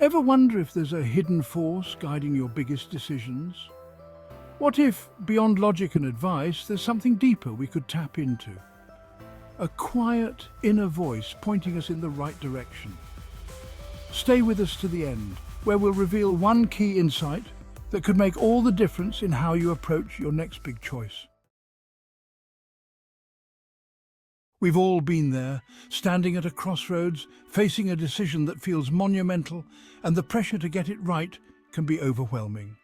Ever wonder if there's a hidden force guiding your biggest decisions? What if, beyond logic and advice, there's something deeper we could tap into? A quiet inner voice pointing us in the right direction. Stay with us to the end, where we'll reveal one key insight that could make all the difference in how you approach your next big choice. We've all been there, standing at a crossroads, facing a decision that feels monumental, and the pressure to get it right can be overwhelming.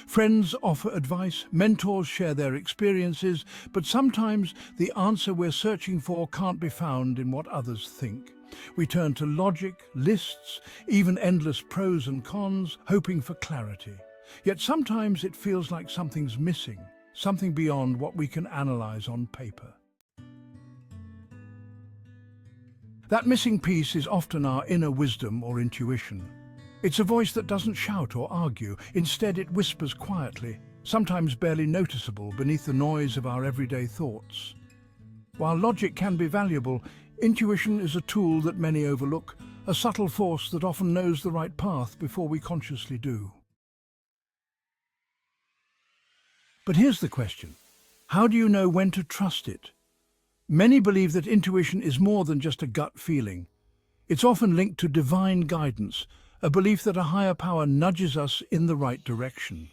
Friends offer advice, mentors share their experiences, but sometimes the answer we're searching for can't be found in what others think. We turn to logic, lists, even endless pros and cons, hoping for clarity. Yet sometimes it feels like something's missing, something beyond what we can analyze on paper. That missing piece is often our inner wisdom or intuition. It's a voice that doesn't shout or argue. Instead, it whispers quietly, sometimes barely noticeable beneath the noise of our everyday thoughts. While logic can be valuable, intuition is a tool that many overlook, a subtle force that often knows the right path before we consciously do. But here's the question: how do you know when to trust it? Many believe that intuition is more than just a gut feeling. It's often linked to divine guidance, a belief that a higher power nudges us in the right direction.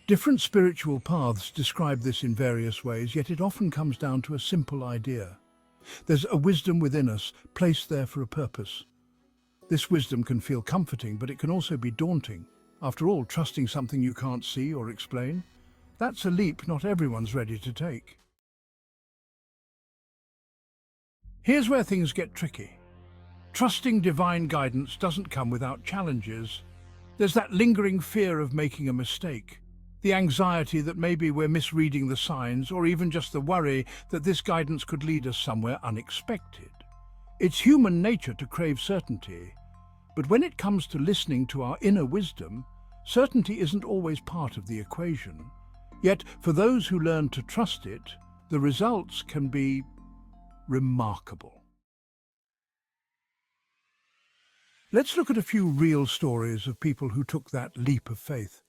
Different spiritual paths describe this in various ways, yet it often comes down to a simple idea. There's a wisdom within us, placed there for a purpose. This wisdom can feel comforting, but it can also be daunting. After all, trusting something you can't see or explain, that's a leap not everyone's ready to take. Here's where things get tricky. Trusting divine guidance doesn't come without challenges. There's that lingering fear of making a mistake, the anxiety that maybe we're misreading the signs, or even just the worry that this guidance could lead us somewhere unexpected. It's human nature to crave certainty, but when it comes to listening to our inner wisdom, certainty isn't always part of the equation. Yet, for those who learn to trust it, the results can be remarkable. Let's look at a few real stories of people who took that leap of faith.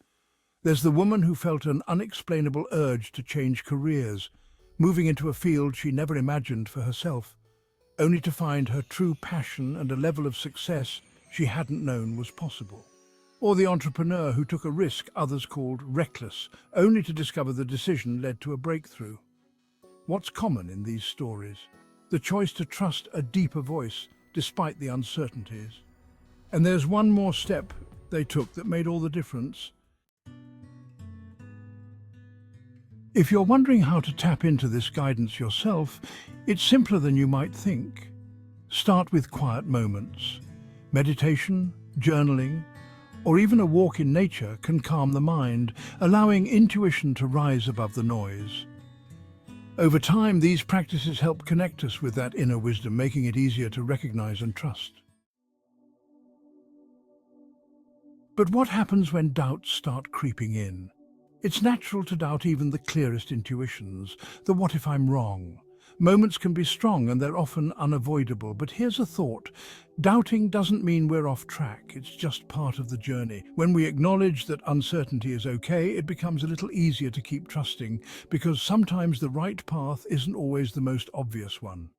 There's the woman who felt an unexplainable urge to change careers, moving into a field she never imagined for herself, only to find her true passion and a level of success she hadn't known was possible. Or the entrepreneur who took a risk others called reckless, only to discover the decision led to a breakthrough. What's common in these stories? The choice to trust a deeper voice despite the uncertainties. And there's one more step they took that made all the difference. If you're wondering how to tap into this guidance yourself, it's simpler than you might think. Start with quiet moments. Meditation, journaling, or even a walk in nature can calm the mind, allowing intuition to rise above the noise. Over time, these practices help connect us with that inner wisdom, making it easier to recognize and trust. But what happens when doubts start creeping in? It's natural to doubt even the clearest intuitions. The "what if I'm wrong?" Moments can be strong and they're often unavoidable, but here's a thought. Doubting doesn't mean we're off track, it's just part of the journey. When we acknowledge that uncertainty is okay, it becomes a little easier to keep trusting, because sometimes the right path isn't always the most obvious one.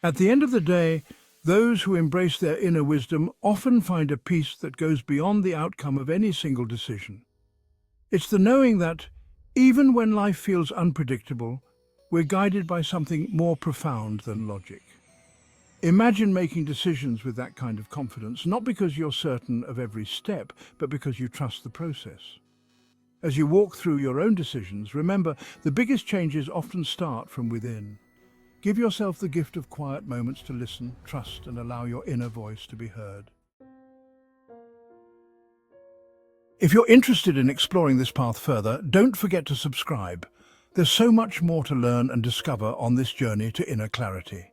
At the end of the day, those who embrace their inner wisdom often find a peace that goes beyond the outcome of any single decision. It's the knowing that, even when life feels unpredictable, we're guided by something more profound than logic. Imagine making decisions with that kind of confidence, not because you're certain of every step, but because you trust the process. As you walk through your own decisions, remember, the biggest changes often start from within. Give yourself the gift of quiet moments to listen, trust, and allow your inner voice to be heard. If you're interested in exploring this path further, don't forget to subscribe. There's so much more to learn and discover on this journey to inner clarity.